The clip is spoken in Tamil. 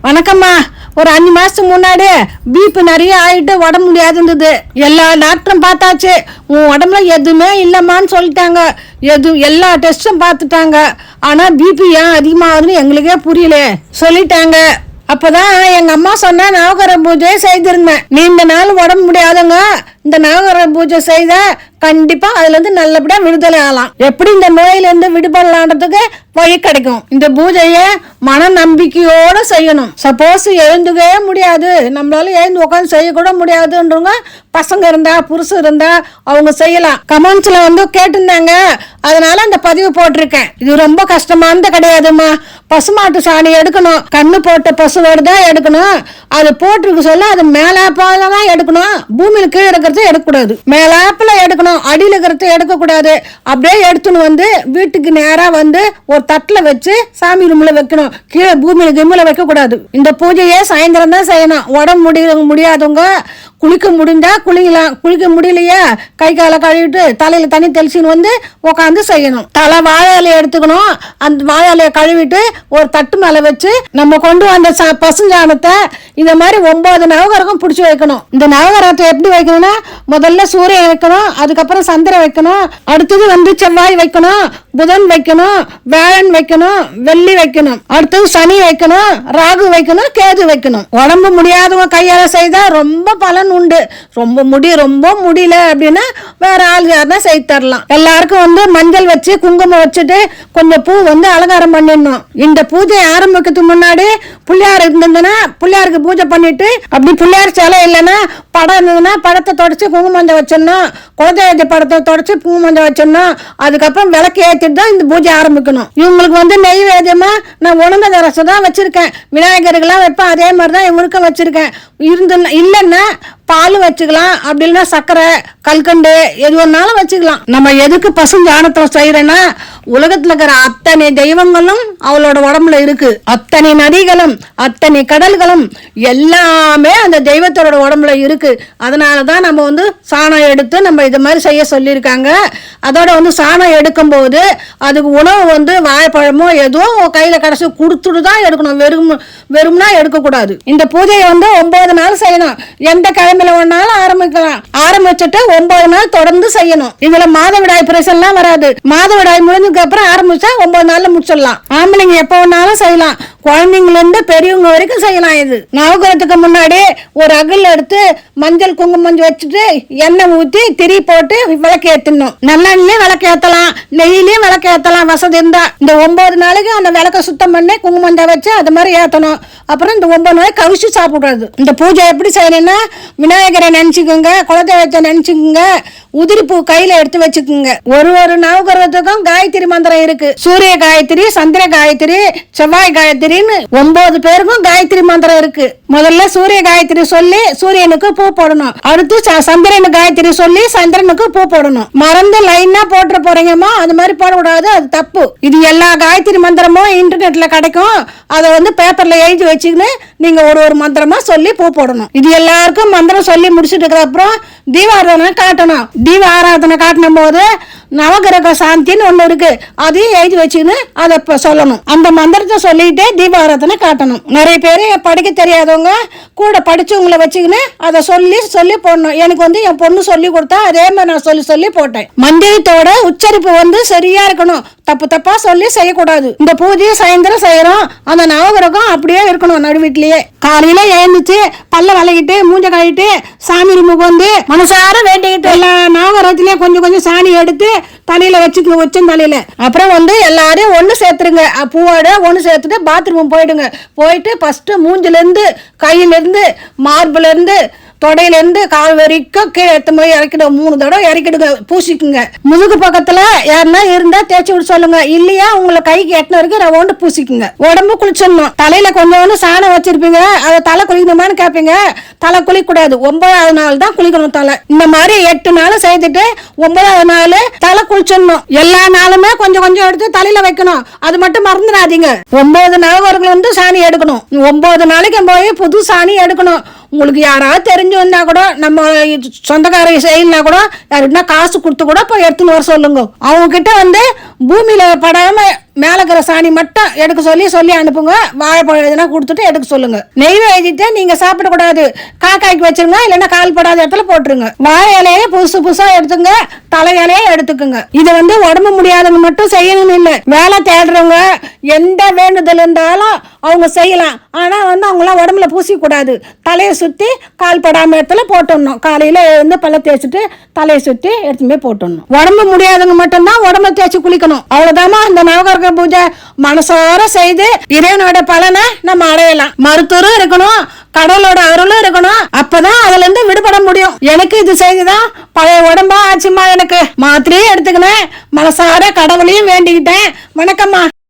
வணக்கம்மா. ஒரு 5 மாசத்துக்கு முன்னாடி பிபி நிறைய ஆயிட்டு உடம்பு முடியாது இருந்தது. எல்லா டாக்டரும் பார்த்தாச்சு. உன் உடம்புல எதுவுமே இல்லம்மான்னு சொல்லிட்டாங்க. எல்லா டெஸ்டும் பார்த்துட்டாங்க. ஆனா பிபி ஏன் அதிகமாகுதுன்னு எங்களுக்கே புரியல சொல்லிட்டாங்க. அப்பதான் எங்க அம்மா சொன்ன நவகிரக பூஜையை செய்திருந்தேன். நீண்ட நாள் உடம்பு முடியாதுங்க, இந்த நவகிரக பூஜை செய்த கண்டிப்பா அதுல இருந்து நல்லபடியா விடுதலை ஆகலாம். எப்படி இந்த நோயில இருந்து விடுபடலான்றதுக்கு வழி கிடைக்கும். இந்த பூஜைய மன நம்பிக்கையோட செய்யணும். சப்போஸ் எழுந்துக்கவே முடியாது, நம்மளால எழுந்து உட்காந்து செய்யக்கூட முடியாதுன்றவங்க பசங்க இருந்தா புருஷன் இருந்தா அவங்க செய்யலாம். கமெண்ட்ஸ்ல கேட்டிருந்தாங்க, அதனால இந்த பதிவு போட்டிருக்கேன். இது ரொம்ப கஷ்டமானது கிடையாதுமா. பசுமாட்டு சாணி எடுக்கணும், கண்ணு போட்ட பசுவோடுதான் எடுக்கணும். அது போட்டிருக்கு சொல்ல அது மேலாப்பாலதான் எடுக்கணும். பூமியில கீழே இருக்கிறத எடுக்கக்கூடாது, மேலாப்பில எடுக்கணும். அடியில் இருக்கிறத எடுக்க கூடாது. அப்படியே எடுத்துன்னு வீட்டுக்கு நேரா ஒரு தட்டுல வச்சு சாமி ரூம்ல வைக்கணும். கீழே பூமியில கிம்மில வைக்க கூடாது. இந்த பூஜையே சாயந்தரம் தான் செய்யணும். உடம்பு முடியாதவங்க குளிக்க முடிஞ்சா குளிக்கலாம், குளிக்க முடியலையா கை காலை கழுவிட்டு தலையில தண்ணி தெளிச்சுன்னு உட்காந்து செய்யணும். தலை வாழை இலையை எடுத்துக்கணும். அந்த வாழை இலையை கழுவிட்டு ஒரு தட்டு மேல வச்சு நம்ம கொண்டு வந்த பசுஞ்சாணத்தை இந்த மாதிரி 9 நவகிரகம் பிடிச்சி வைக்கணும். இந்த நவகிரகத்தை எப்படி வைக்கணும்னா, முதல்ல சூரியன் வைக்கணும், அதுக்கப்புறம் சந்திரன் வைக்கணும், அடுத்தது செவ்வாய் வைக்கணும், புதன் வைக்கணும், வேளன் வைக்கணும், வெள்ளி வைக்கணும், அடுத்தது சனி வைக்கணும், ராகு வைக்கணும், கேது வைக்கணும். உடம்பு முடியாதவங்க கையால செய்தா ரொம்ப பலன் உண்டு. ரொம்ப முடியல அப்படின்னா வேற ஆள் யாருன்னா செய்து தரலாம். எல்லாருக்கும் மஞ்சள் வச்சு குங்குமம் வச்சுட்டு கொஞ்சம் பூ அலங்காரம் பண்ணிடணும். இந்த பூஜை ஆரம்பிக்கிறதுக்கு முன்னாடி பிள்ளையார் இருந்ததுன்னா பிள்ளையாருக்கு பூஜை பண்ணிட்டு, அப்படி பிள்ளையார் சிலை இல்லைன்னா படம் இருந்ததுன்னா படத்தை தொடச்சு குங்குமஞ்சள் வச்சிடணும். குலதெய்வ படத்தை தொடச்சு குங்குமஞ்சள் வச்சிடணும். அதுக்கப்புறம் விளக்கு ஏற்றிட்டு தான் இந்த பூஜை ஆரம்பிக்கணும். இவங்களுக்கு நெய்வேத்தியமா நான் உணர்ந்த ரசம் தான் வச்சிருக்கேன். விநாயகருக்கெல்லாம் வைப்பேன், அதே மாதிரி தான் இவருக்கும் வச்சிருக்கேன். இல்லைன்னா பால் வச்சுக்கலாம், அப்படி இல்லைன்னா சர்க்கரை கல்கண்டு எது ஒன்னாலும் வச்சுக்கலாம். நம்ம எதுக்கு பசுஞ்சாணத்தை செய்யறேன்னா, உலகத்துல இருக்கிற அத்தனை தெய்வங்களும் அவளோட உடம்புல இருக்கு. அத்தனை நதிகளும் அத்தனை கடல்களும் எல்லாமே அந்த தெய்வத்தோட உடம்புல இருக்கு. அதனாலதான் நம்ம சாணம் எடுத்து நம்ம இது மாதிரி செய்ய சொல்லியிருக்காங்க. அதோட சாணம் எடுக்கும் போது அதுக்கு உணவு வாழைப்பழமோ ஏதோ கையில கடைசி கொடுத்துட்டு தான் எடுக்கணும். வெறும்னா எடுக்கக்கூடாது. இந்த பூஜையை 9 நாள் செய்யணும். எந்த கிழமையில ஒன்னாலும் ஆரம்பிக்கலாம். ஆரம்பிச்சுட்டு 9 நாள் தொடர்ந்து செய்யணும். இதுல மாதவிடாய் பிரச்சனைலாம் வராது. மாதவிடாய் முடிஞ்சதுக்கு அப்புறம் ஆரம்பிச்சா 9 நாள்ல முடிச்சிடலாம். ஆம்பளைங்க எப்ப வேணாலும் செய்யலாம், குழந்தைங்கள இருந்து பெரியவங்க வரைக்கும் செய்யலாம். இது நவகிரகத்துக்கு முன்னாடி ஒரு அகல் எடுத்து மஞ்சள் குங்குமம் வச்சுட்டு எண்ணெய் ஊத்தி திரி போட்டு விளக்கு ஏத்தணும். நல்லெண்ணெய் விளக்கு ஏத்தலாம், நெய்யிலையும் விளக்கு ஏத்தலாம் வசதி இருந்தா. இந்த 9 நாளைக்கு அந்த விளக்க சுத்தம் பண்ணி குங்குமம் வச்சு அது மாதிரி ஏத்தணும். அப்புறம் இந்த 9 நாளைக்கு கவிச்சு சாப்பிடாது. இந்த பூஜை எப்படி செய்யணும்னா, விநாயகரை நினைச்சுக்கோங்க, குலதெய்வத்தை நினைச்சுக்கோங்க, உதிரி பூ கையில எடுத்து வச்சுக்கோங்க. ஒரு நவகிரகத்துக்கும் காயத்ரி மந்திரம் இருக்கு. சூரிய காயத்ரி, சந்திர காயத்ரி, செவ்வாய் காயத்ரின்னு 9 பேருக்கும் காயத்ரி மந்திரம் இருக்கு. முதல்ல சூரிய காயத்ரி சொல்லி சூரியனுக்கு பூ போடணும். அடுத்து சந்திரனு காயத்ரி சொல்லி சந்திரனுக்கு பூ போடணும். மறந்து லைனா போட்டு போறீங்கம்மா, அது மாதிரி போடக்கூடாது, அது தப்பு. இது எல்லா காயத்ரி மந்திரமும் இன்டர்நெட்ல கிடைக்கும். அதை பேப்பர்ல எழுதி வச்சுக்கின்னு நீங்க ஒரு மந்திரமா சொல்லி பூ போடணும். இது எல்லாருக்கும் மந்திரம் சொல்லி முடிச்சுட்டு அப்புறம் தீபாராதனை காட்டணும். தீப ஆராதனை காட்டணும் போது நவகிரக சாந்தின்னு ஒண்ணு இருக்கு, அதையும் எழுதி வச்சுன்னு அதை சொல்லணும். அந்த மந்திரத்தை சொல்லிட்டு தீபாராதனை காட்டணும். நிறைய பேரு படிக்க தெரியாதவங்க கூட படிச்சவங்களை வச்சுக்கின்னு அதை சொல்லி போடணும். எனக்கு என் பொண்ணு சொல்லி கொடுத்தா அதே மாதிரி நான் சொல்லி போட்டேன். மந்திரத்தோட உச்சரிப்பு சரியா இருக்கணும். தப்பா சொல்லி செய்யக்கூடாது. இந்த பூஜையை சாயந்தரம் செய்யறோம், அந்த நவகிரகம் அப்படியே இருக்கணும் நடுவீட்லயே. காலையில எழுந்துச்சு பல்ல வளைக்கிட்டு மூஞ்ச கழிட்டு சாமி ரூமுக்கு மனசார வேண்டிக்கிட்டு எல்லா நவகிரகத்திலயும் கொஞ்சம் சாணி எடுத்து தலையில வச்சுக்கணும், உச்சம் தலையில. அப்புறம் எல்லாரும் ஒண்ணு சேர்த்துருங்க. பூவோட ஒண்ணு சேர்த்துட்டு பாத்ரூம் போயிடுங்க. போயிட்டு ஃபர்ஸ்ட் மூஞ்சில இருந்து கையில இருந்து மார்புல இருந்து தொடையில இருந்து கால் வரைக்கும் கீழே எடுத்து போய் இறக்கிடும். 3 தடவை இறக்கிடுங்க, பூசிக்குங்க. முதுகு பக்கத்துல யாருன்னா இருந்தா தேய்ச்சி விட சொல்லுங்க. இல்லையா உங்களை கைக்கு எட்டின வரைக்கும் ரவுண்டு பூசிக்குங்க. உடம்பு குளிச்சிடணும். தலையில கொஞ்சம் சாணம் வச்சிருப்பீங்க, அதை தலை குளிக்கணுமான்னு கேட்பீங்க. தலை குளிக்க கூடாது, 9வது நாள் தான் குளிக்கணும் தலை. இந்த மாதிரி 8 நாள் செய்துட்டு 9வது நாள் தலை குளிச்சிடணும். எல்லா நாளுமே கொஞ்சம் எடுத்து தலையில வைக்கணும். அது மட்டும் மறந்துடாதீங்க. 9 நவகிரகங்கள் சாணி எடுக்கணும். 9 நாளைக்கு போய் புது சாணி எடுக்கணும். உங்களுக்கு யாராவது தெரிஞ்சு வந்தா கூட, நம்ம சொந்தக்கார செய்யலனா கூட யாருன்னா காசு கொடுத்து கூட போய் எடுத்துன்னு வர சொல்லுங்க. அவங்க கிட்ட பூமியில படாம மேல இருக்கிற சாணி மட்டும் எடுக்க சொல்லி அனுப்புங்க. வாழைப்பழம் எதுனா கொடுத்துட்டு எடுக்க சொல்லுங்க. நெய்வேத்தியத்தை நீங்க சாப்பிடக்கூடாது, காக்காய்க்கு வச்சிருங்க, இல்லைன்னா கால் படாத இடத்துல போட்டுருங்க. வாழை இலையே புதுசா எடுத்துங்க, தலை இலையே எடுத்துக்குங்க. இது உடம்பு முடியாதவங்க மட்டும் செய்யணும்னு இல்லை, வேலை தேடுறவங்க எந்த வேண்டுதல் இருந்தாலும் அவங்க செய்யலாம். ஆனா அவங்களாம் உடம்புல பூசிக்கூடாது. தலையை சுத்தி கால் படாம இடத்துல போட்டுடணும். காலையில எழுந்து பல்ல தேய்ச்சிட்டு தலையை சுத்தி எடுத்து போய் போட்டுடணும். உடம்பு முடியாதவங்க மட்டும்தான் உடம்ப தேய்ச்சி குளிக்கணும். அவ்வளவுதாமா இந்த நவகிரக பூஜை. மனசார செய்து இறைவனோட பலனை நம்ம அடையலாம். மருத்துவரும் இருக்கணும், கடவுளோட அருளும் இருக்கணும். அப்பதான் அதுல இருந்து விடுபட முடியும். எனக்கு இது செய்துதான் பழைய உடம்பா ஆச்சுமா. எனக்கு மாத்திரையும் எடுத்துக்கினேன், மனசார கடவுளையும் வேண்டிக்கிட்டேன். வணக்கம்மா.